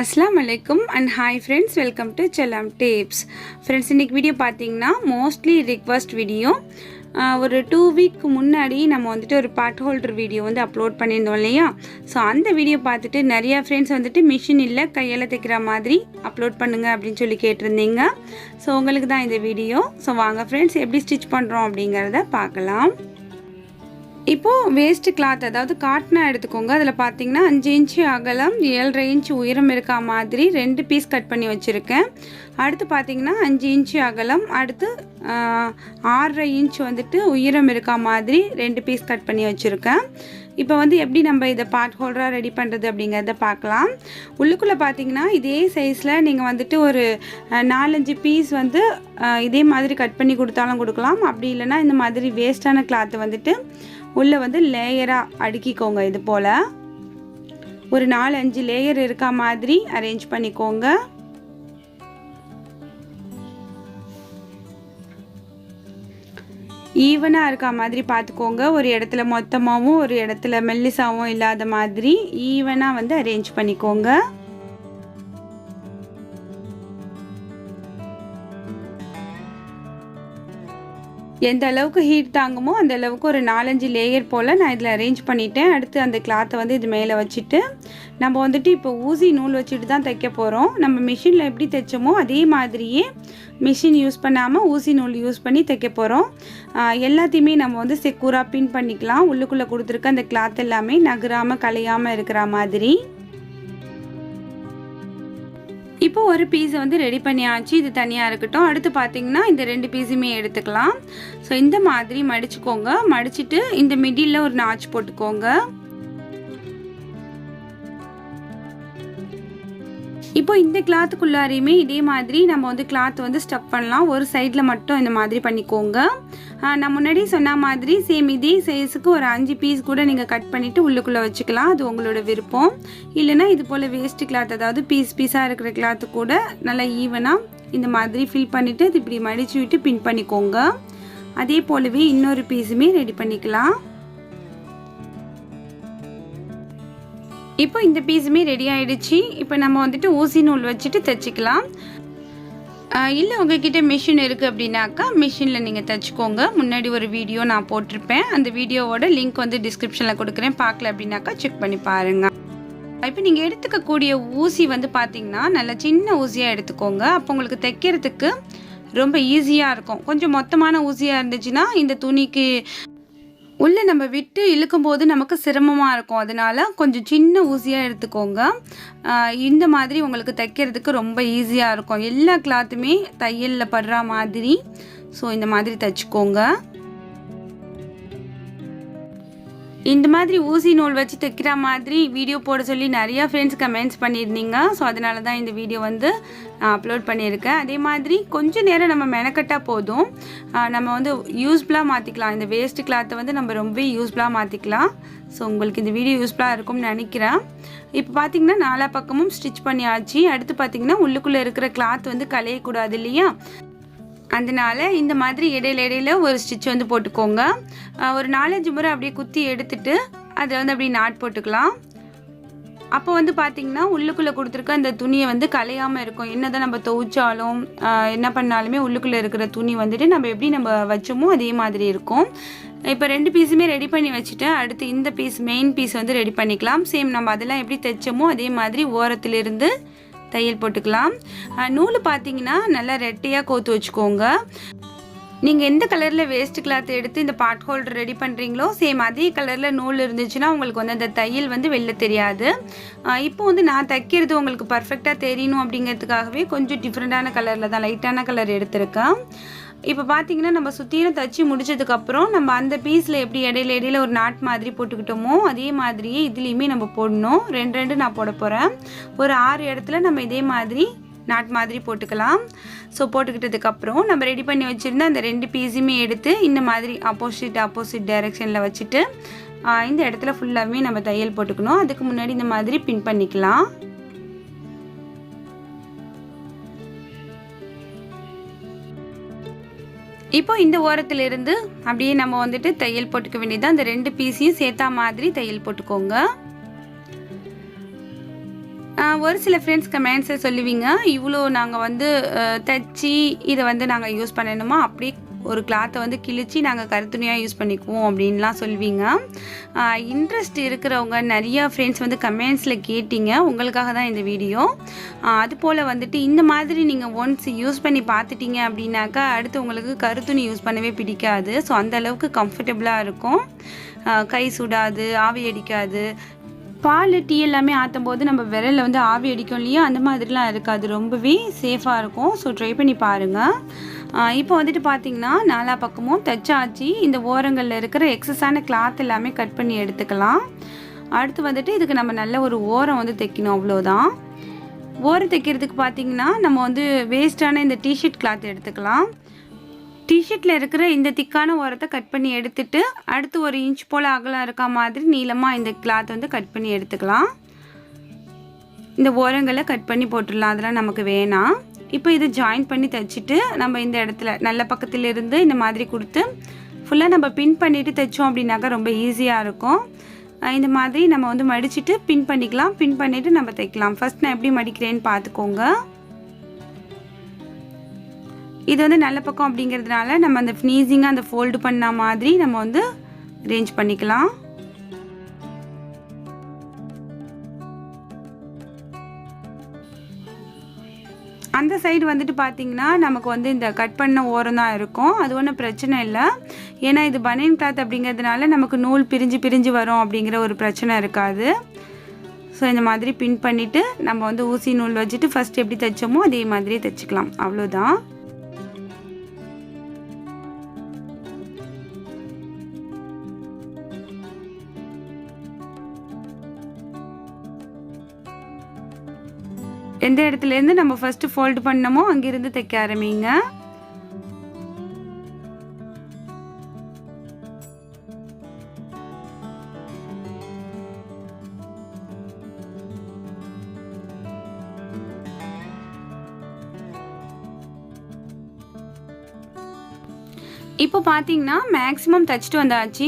Assalamualaikum and hi friends, welcome to Chellam tips. Friends, இன்னைக்கு video பார்த்தீங்கன்னா mostly request video. ஒரு 2 week முன்னாடி நம்ம வந்துட்டு ஒரு patholder வீடியோ வந்து அப்லோட் பண்ணியிருந்தோம் இல்லையா. ஸோ அந்த வீடியோ பார்த்துட்டு நிறைய ஃப்ரெண்ட்ஸ் வந்துட்டு மிஷின் இல்லை கையால் தைக்கிற மாதிரி அப்லோட் பண்ணுங்க அப்படின்னு சொல்லி கேட்டிருந்தீங்க. ஸோ உங்களுக்கு தான் இந்த வீடியோ. ஸோ வாங்க ஃப்ரெண்ட்ஸ் எப்படி ஸ்டிச் பண்ணுறோம் அப்படிங்கிறத பார்க்கலாம். இப்போது வேஸ்ட் கிளாத் அதாவது காட்டனா எடுத்துக்கோங்க. அதில் பார்த்தீங்கன்னா 5 இன்ச்சு அகலம் 7.5 இன்ச்சு உயரம் இருக்கா மாதிரி 2 பீஸ் கட் பண்ணி வச்சுருக்கேன். அடுத்து பார்த்தீங்கன்னா 5 இன்ச்சு அகலம், அடுத்து 6.5 இன்ச்சு வந்துட்டு உயரம் இருக்கா மாதிரி 2 பீஸ் கட் பண்ணி வச்சுருக்கேன். இப்போ வந்து எப்படி நம்ம இதை பார்ட் ஹோல்டராக ரெடி பண்ணுறது அப்படிங்கிறத பார்க்கலாம். உள்ளுக்குள்ளே பார்த்தீங்கன்னா இதே சைஸில் நீங்கள் வந்துட்டு ஒரு 4-5 பீஸ் வந்து இதே மாதிரி கட் பண்ணி கொடுத்தாலும் கொடுக்கலாம். அப்படி இல்லைன்னா இந்த மாதிரி வேஸ்ட்டான கிளாத்தை வந்துட்டு உள்ளே வந்து லேயராக அடுக்கிக்கோங்க. இது போல் ஒரு 4-5 லேயர் இருக்கா மாதிரி அரேஞ்ச் பண்ணிக்கோங்க. ஈவனாக இருக்கா மாதிரி பார்த்துக்கோங்க. ஒரு இடத்துல மொத்தமாகவும் ஒரு இடத்துல மெல்லிசாவும் இல்லாத மாதிரி ஈவனாக வந்து அரேஞ்ச் பண்ணிக்கோங்க. எந்த அளவுக்கு ஹீட் தாங்குமோ அந்த அளவுக்கு ஒரு 4-5 லேயர் போல் நான் இதில் அரேஞ்ச் பண்ணிட்டேன். அடுத்து அந்த கிளாத்தை வந்து இது மேலே வச்சுட்டு நம்ம வந்துட்டு இப்போ ஊசி நூல் வச்சுட்டு தான் தைக்க போகிறோம். நம்ம மிஷினில் எப்படி தைச்சோமோ அதே மாதிரியே மிஷின் யூஸ் பண்ணாமல் ஊசி நூல் யூஸ் பண்ணி தைக்க போகிறோம். எல்லாத்தையுமே நம்ம வந்து செக்யூராக பின் பண்ணிக்கலாம். உள்ளுக்குள்ளே கொடுத்துருக்க அந்த கிளாத் எல்லாமே நகராமல் கலையாமல் இருக்கிற மாதிரி. இப்போ ஒரு பீஸை வந்து ரெடி பண்ணியாச்சு. இது தனியாக இருக்கட்டும். அடுத்து பார்த்தீங்கன்னா இந்த 2 பீஸுமே எடுத்துக்கலாம். ஸோ இந்த மாதிரி மடிச்சுக்கோங்க. மடிச்சுட்டு இந்த மிடில் ஒரு நாச் போட்டுக்கோங்க. இப்போ இந்த கிளாத்துக்குள்ளாரையுமே இதே மாதிரி நம்ம வந்து கிளாத் வந்து ஸ்டஃப் பண்ணலாம். ஒரு சைடில் மட்டும் இந்த மாதிரி பண்ணிக்கோங்க. நான் முன்னாடி சொன்ன மாதிரி சேம் இதே சைஸுக்கு ஒரு 5 பீஸ் கூட நீங்கள் கட் பண்ணிவிட்டு உள்ளுக்குள்ளே வச்சுக்கலாம். அது உங்களோட விருப்பம். இல்லைனா இது போல் வேஸ்ட் கிளாத் அதாவது பீஸாக இருக்கிற கிளாத்து கூட நல்லா ஈவனாக இந்த மாதிரி ஃபில் பண்ணிவிட்டு இது இப்படி மடித்து விட்டு பின் பண்ணிக்கோங்க. அதே போலவே இன்னொரு பீஸுமே ரெடி பண்ணிக்கலாம். இப்போ இந்த பீஸுமே ரெடி ஆகிடுச்சு. இப்போ நம்ம வந்துட்டு ஊசி நூல் வச்சுட்டு தைச்சிக்கலாம். இல்லை உங்ககிட்ட மிஷின் இருக்குது அப்படின்னாக்கா மிஷினில் நீங்கள் தைச்சிக்கோங்க. முன்னாடி ஒரு வீடியோ நான் போட்டிருப்பேன். அந்த வீடியோவோட லிங்க் வந்து டிஸ்கிரிப்ஷனில் கொடுக்குறேன். பார்க்கல அப்படின்னாக்கா செக் பண்ணி பாருங்கள். இப்போ நீங்கள் எடுத்துக்கக்கூடிய ஊசி வந்து பார்த்திங்கன்னா நல்லா சின்ன ஊசியாக எடுத்துக்கோங்க. அப்போ உங்களுக்கு தைக்கிறதுக்கு ரொம்ப ஈஸியாக இருக்கும். கொஞ்சம் மொத்தமான ஊசியாக இருந்துச்சுன்னா இந்த துணிக்கு உள்ளே நம்ம விட்டு இழுக்கும்போது நமக்கு சிரமமாக இருக்கும். அதனால் கொஞ்சம் சின்ன ஊசியாக எடுத்துக்கோங்க. இந்த மாதிரி உங்களுக்கு தைக்கிறதுக்கு ரொம்ப ஈஸியாக இருக்கும். எல்லா கிளாத்துமே தையலில் படுற மாதிரி ஸோ இந்த மாதிரி தைச்சிக்கோங்க. இந்த மாதிரி ஊசி நூல் வச்சு தைக்கிற மாதிரி வீடியோ போட சொல்லி நிறையா ஃப்ரெண்ட்ஸ் கமெண்ட்ஸ் பண்ணியிருந்தீங்க. ஸோ அதனால தான் இந்த வீடியோ வந்து அப்லோட் பண்ணியிருக்கேன். அதே மாதிரி கொஞ்சம் நேரம் நம்ம மெனக்கட்டால் போதும். நம்ம வந்து யூஸ்ஃபுல்லாக மாற்றிக்கலாம். இந்த வேஸ்ட் கிளாத்தை வந்து நம்ம ரொம்ப யூஸ்ஃபுல்லாக மாற்றிக்கலாம். ஸோ உங்களுக்கு இந்த வீடியோ யூஸ்ஃபுல்லாக இருக்கும்னு நினைக்கிறேன். இப்போ பார்த்தீங்கன்னா 4 பக்கமும் ஸ்டிச் பண்ணியாச்சு. அடுத்து பார்த்தீங்கன்னா உள்ளுக்குள்ளே இருக்கிற கிளாத் வந்து கலையக்கூடாது இல்லையா. அதனால் இந்த மாதிரி இடையில ஒரு ஸ்டிச் வந்து போட்டுக்கோங்க. ஒரு 4-5 முறை அப்படியே குத்தி எடுத்துட்டு அதை வந்து அப்படியே நாட் போட்டுக்கலாம். அப்போ வந்து பார்த்திங்கன்னா உள்ளுக்குள்ளே கொடுத்துருக்க அந்த துணியை வந்து கலையாமல் இருக்கும். என்ன தான் நம்ம துவைச்சாலும் என்ன பண்ணாலுமே உள்ளுக்குள்ளே இருக்கிற துணி வந்துட்டு நம்ம எப்படி நம்ம வச்சோமோ அதே மாதிரி இருக்கும். இப்போ 2 பீஸுமே ரெடி பண்ணி வச்சுட்டு அடுத்து இந்த பீஸ் மெயின் பீஸ் வந்து ரெடி பண்ணிக்கலாம். சேம் நம்ம அதெல்லாம் எப்படி தைச்சோமோ அதே மாதிரி ஓரத்திலிருந்து தையல் போட்டுக்கலாம். நூல் பார்த்தீங்கன்னா நல்லா ரெட்டையாக கோத்து வச்சுக்கோங்க. நீங்கள் எந்த கலரில் வேஸ்ட் கிளாத் எடுத்து இந்த பார்ட் ஹோல்டர் ரெடி பண்ணுறீங்களோ சேம் அதே கலரில் நூல் இருந்துச்சுன்னா உங்களுக்கு வந்து அந்த தையல் வந்து வெளில தெரியாது. இப்போ வந்து நான் தைக்கிறது உங்களுக்கு பர்ஃபெக்டாக தெரியணும் அப்படிங்கிறதுக்காகவே கொஞ்சம் டிஃப்ரெண்ட்டான கலரில் தான் லைட்டான கலர் எடுத்திருக்கேன். இப்போ பார்த்தீங்கன்னா நம்ம சுற்றியும் தைச்சி முடிச்சதுக்கப்புறம் நம்ம அந்த பீஸில் எப்படி இடையில ஒரு நாட் மாதிரி போட்டுக்கிட்டோமோ அதே மாதிரியே இதுலேயுமே நம்ம போடணும். 2 நான் போட போகிறேன். ஒரு 6 இடத்துல நம்ம இதே மாதிரி நாட் மாதிரி போட்டுக்கலாம். ஸோ போட்டுக்கிட்டதுக்கப்புறம் நம்ம ரெடி பண்ணி வச்சுருந்த அந்த 2 பீஸுமே எடுத்து இந்த மாதிரி ஆப்போசிட் டைரெக்ஷனில் வச்சுட்டு இந்த இடத்துல ஃபுல்லாகவே நம்ம தையல் போட்டுக்கணும். அதுக்கு முன்னாடி இந்த மாதிரி பின் பண்ணிக்கலாம். இப்போ இந்த ஓரத்திலிருந்து அப்படியே நம்ம வந்துட்டு தையல் போட்டுக்க வேண்டியது. அந்த 2 பீஸையும் சேர்த்தா மாதிரி தையல் போட்டுக்கோங்க. ஒரு சில ஃப்ரெண்ட்ஸ் கமெண்ட்ஸை சொல்லுவீங்க, இவ்வளோ நாங்கள் வந்து தைச்சி இதை வந்து நாங்கள் யூஸ் பண்ணணுமா, அப்படியே ஒரு கிளாத்தை வந்து கிழிச்சு நாங்கள் கருத்துணியாக யூஸ் பண்ணிக்குவோம் அப்படின்லாம் சொல்லுவீங்க. இன்ட்ரெஸ்ட் இருக்கிறவங்க நிறையா ஃப்ரெண்ட்ஸ் வந்து கமெண்ட்ஸில் கேட்டிங்க, உங்களுக்காக தான் இந்த வீடியோ. அதுபோல் வந்துட்டு இந்த மாதிரி நீங்கள் ஒன்ஸ் யூஸ் பண்ணி பார்த்துட்டிங்க அப்படின்னாக்கா அடுத்து உங்களுக்கு கருத்துணி யூஸ் பண்ணவே பிடிக்காது. ஸோ அந்த அளவுக்கு கம்ஃபர்டபுளாக இருக்கும், கை சுடாது, ஆவி அடிக்காது. பால் டீ எல்லாமே ஆற்றும் போது நம்ம விரலில் வந்து ஆவி அடிக்கும் இல்லையா, அந்த மாதிரிலாம் இருக்காது, ரொம்பவே சேஃபாக இருக்கும். ஸோ ட்ரை பண்ணி பாருங்கள். இப்போ வந்துட்டு பார்த்திங்கன்னா நாலா பக்கமும் தைச்சாச்சு. இந்த ஓரங்களில் இருக்கிற எக்ஸஸான கிளாத் எல்லாமே கட் பண்ணி எடுத்துக்கலாம். அடுத்து வந்துட்டு இதுக்கு நம்ம நல்ல ஒரு ஓரம் வந்து தைக்கணும், அவ்வளோதான். ஓரம் தைக்கிறதுக்கு பார்த்திங்கன்னா நம்ம வந்து வேஸ்ட்டான இந்த டிஷர்ட் கிளாத் எடுத்துக்கலாம். டிஷர்ட்டில் இருக்கிற இந்த திக்கான ஓரத்தை கட் பண்ணி எடுத்துட்டு அடுத்து 1 இன்ச் போல் அகலம் இருக்க மாதிரி நீளமாக இந்த கிளாத் வந்து கட் பண்ணி எடுத்துக்கலாம். இந்த ஓரங்களை கட் பண்ணி போட்டுடலாம், அதெல்லாம் நமக்கு வேணாம். இப்போ இதை ஜாயின் பண்ணி தைச்சிட்டு நம்ம இந்த இடத்துல நல்ல பக்கத்திலிருந்து இந்த மாதிரி கொடுத்து ஃபுல்லாக நம்ம பின் பண்ணிவிட்டு தைச்சோம் அப்படின்னாக்கா ரொம்ப ஈஸியாக இருக்கும். இந்த மாதிரி நம்ம வந்து மடிச்சுட்டு பின் பண்ணிக்கலாம். பின் பண்ணிவிட்டு நம்ம தைக்கலாம். ஃபஸ்ட் நான் எப்படி மடிக்கிறேன்னு பார்த்துக்கோங்க. இது வந்து நல்ல பக்கம் அப்படிங்கிறதுனால நம்ம அந்த ஃபினிஷிங்காக அந்த ஃபோல்டு பண்ண மாதிரி நம்ம வந்து அரேஞ்ச் பண்ணிக்கலாம். அந்த சைடு வந்துட்டு பார்த்திங்கன்னா நமக்கு வந்து இந்த கட் பண்ண ஓரம் தான் இருக்கும், அது ஒன்றும் பிரச்சனை இல்லை. ஏன்னா இது பனியன் கிளாத் அப்படிங்கிறதுனால நமக்கு நூல் பிரிஞ்சு வரும் அப்படிங்கிற ஒரு பிரச்சனை இருக்காது. ஸோ இந்த மாதிரி பின் பண்ணிவிட்டு நம்ம வந்து ஊசி நூல் வச்சுட்டு ஃபஸ்ட் எப்படி தைச்சோமோ அதே மாதிரியே தைச்சிக்கலாம், அவ்வளோதான். எந்த இடத்துலேருந்து நம்ம ஃபஸ்ட்டு ஃபோல்டு பண்ணமோ அங்கேருந்து தைக்க ஆரம்பிங்க. இப்போ பார்த்தீங்கன்னா மேக்ஸிமம் தைச்சிட்டு வந்தாச்சு.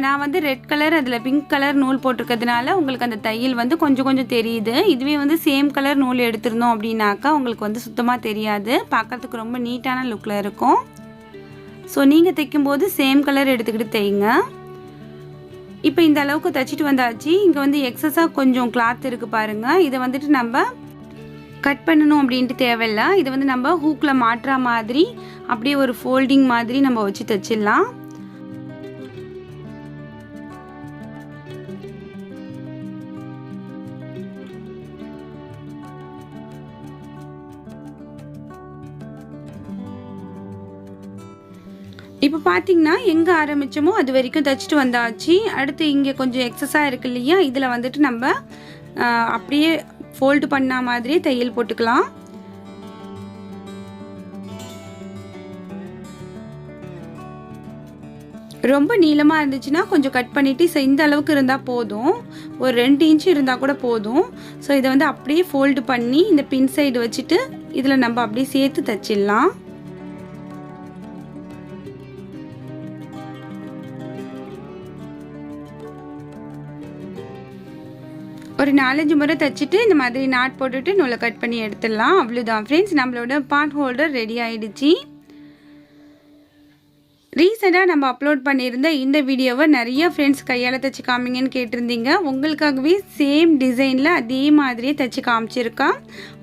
நான் வந்து ரெட் கலர் அதில் பிங்க் கலர் நூல் போட்டிருக்கிறதுனால உங்களுக்கு அந்த தையல் வந்து கொஞ்சம் தெரியுது. இதுவே வந்து சேம் கலர் நூல் எடுத்திருந்தோம் அப்படின்னாக்கா உங்களுக்கு வந்து சுத்தமாக தெரியாது, பார்க்குறதுக்கு ரொம்ப நீட்டான லுக்கில் இருக்கும். ஸோ நீங்கள் தைக்கும்போது சேம் கலர் எடுத்துக்கிட்டு தைங்க. இப்போ இந்த அளவுக்கு தைச்சிட்டு வந்தாச்சு. இங்கே வந்து எக்ஸஸாக கொஞ்சம் கிளாத் இருக்குது பாருங்கள், இதை வந்துட்டு நம்ம கட் பண்ணணும் அப்படின்ட்டு தேவையில்லை. இது வந்து நம்ம ஹூக்கில் மாட்டுற மாதிரி அப்படியே ஒரு ஃபோல்டிங் மாதிரி நம்ம வச்சு தைச்சிடலாம். இப்போ பார்த்தீங்கன்னா எங்கே ஆரம்பித்தோமோ அது வரைக்கும் தைச்சிட்டு வந்தாச்சு. அடுத்து இங்கே கொஞ்சம் எக்ஸஸாக இருக்கு இல்லையா, இதில் வந்துட்டு நம்ம அப்படியே ஃபோல்டு பண்ண மாதிரியே தையல் போட்டுக்கலாம். ரொம்ப நீளமாக இருந்துச்சுன்னா கொஞ்சம் கட் பண்ணிவிட்டு இந்த அளவுக்கு இருந்தால் போதும், ஒரு 2 இன்ச் இருந்தால் கூட போதும். ஸோ இதை வந்து அப்படியே ஃபோல்டு பண்ணி இந்த பின் சைடு வச்சுட்டு இதில் நம்ம அப்படியே சேர்த்து தைச்சிடலாம். ஒரு 4-5 முறை தைச்சிட்டு இந்த மாதிரி நாட் போட்டுட்டு நூலை கட் பண்ணி எடுத்துடலாம். அவ்வளோதான் ஃப்ரெண்ட்ஸ், நம்மளோட பாட் ஹோல்டர் ரெடி ஆகிடுச்சு. ரீசெண்டாக நம்ம அப்லோட் பண்ணியிருந்த இந்த வீடியோவை நிறைய ஃப்ரெண்ட்ஸ் கையால் தைச்சி காமிங்கன்னு கேட்டிருந்தீங்க. உங்களுக்காகவே சேம் டிசைனில் அதே மாதிரியே தைச்சி காமிச்சிருக்கேன்.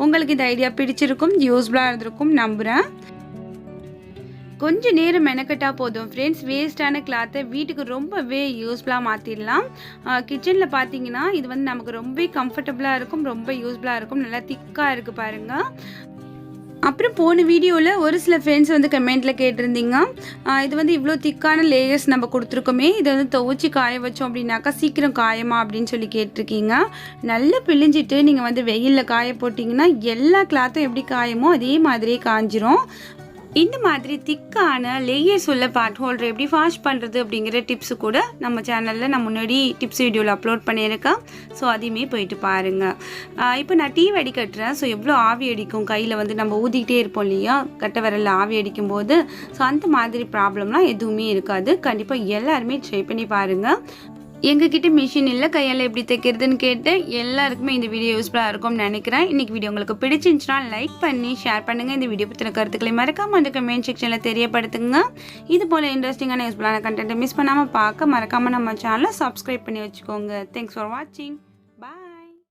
உங்களுக்கு இந்த ஐடியா பிடிச்சிருக்கும், யூஸ்ஃபுல்லாக இருந்திருக்கும் நம்புகிறேன். கொஞ்சம் நேரம் மெனக்கட்டா போதும் ஃப்ரெண்ட்ஸ், வேஸ்ட்டான கிளாத்தை வீட்டுக்கு ரொம்பவே யூஸ்ஃபுல்லாக மாற்றிடலாம். கிச்சனில் பார்த்தீங்கன்னா இது வந்து நமக்கு ரொம்ப கம்ஃபர்டபுளாக இருக்கும், ரொம்ப யூஸ்ஃபுல்லாக இருக்கும். நல்லா திக்காக இருக்குது பாருங்கள். அப்புறம் போன வீடியோவில் ஒரு சில ஃப்ரெண்ட்ஸ் வந்து கமெண்ட்டில் கேட்டிருந்தீங்க, இது வந்து இவ்வளோ திக்கான லேயர்ஸ் நம்ம கொடுத்துருக்கோமே, இதை வந்து துவைச்சி காய வச்சோம் அப்படின்னாக்கா சீக்கிரம் காயமா அப்படின்னு சொல்லி கேட்டிருக்கீங்க. நல்லா பிழிஞ்சிட்டு நீங்கள் வந்து வெயிலில் காய போட்டிங்கன்னா எல்லா கிளாத்தும் எப்படி காயமோ அதே மாதிரியே காஞ்சிரும். இந்த மாதிரி திக்கான லேயர்ஸ் உள்ள பாட் ஹோல்டர் எப்படி வாஷ் பண்ணுறது அப்படிங்கிற டிப்ஸு கூட நம்ம சேனலில் நான் முன்னாடி டிப்ஸ் வீடியோவில் அப்லோட் பண்ணியிருக்கேன். ஸோ அதையுமே போயிட்டு பாருங்கள். இப்போ நான் டீ வடிகட்டுறேன். ஸோ எவ்வளோ ஆவி அடிக்கும், கையில் வந்து நம்ம ஊதிக்கிட்டே இருப்போம் இல்லையா, கட்டை விரலில் ஆவி அடிக்கும் போது. ஸோ அந்த மாதிரி ப்ராப்ளம்லாம் எதுவுமே இருக்காது. கண்டிப்பாக எல்லாருமே ட்ரை பண்ணி பாருங்கள். எங்ககிட்ட மிஷின் இல்லை, கையால் எப்படி தைக்கிறதுன்னு கேட்டு எல்லாருக்குமே இந்த வீடியோ யூஸ்ஃபுல்லாக இருக்கும்னு நினைக்கிறேன். இன்றைக்கி வீடியோ உங்களுக்கு பிடிச்சிருந்துச்சுன்னா லைக் பண்ணி ஷேர் பண்ணுங்கள். இந்த வீடியோ பற்றின கருத்துக்களை மறக்காமல் அந்த கமெண்ட் செக்ஷனில் தெரியப்படுத்துங்க. இது போல் இன்ட்ரெஸ்டிங்கான யூஸ்ஃபுல்லான கண்டென்ட்டை மிஸ் பண்ணாமல் பார்க்க மறக்காமல் நம்ம சேனலை சப்ஸ்கிரைப் பண்ணி வச்சுக்கோங்க. தேங்க்ஸ் ஃபார் வாட்சிங்.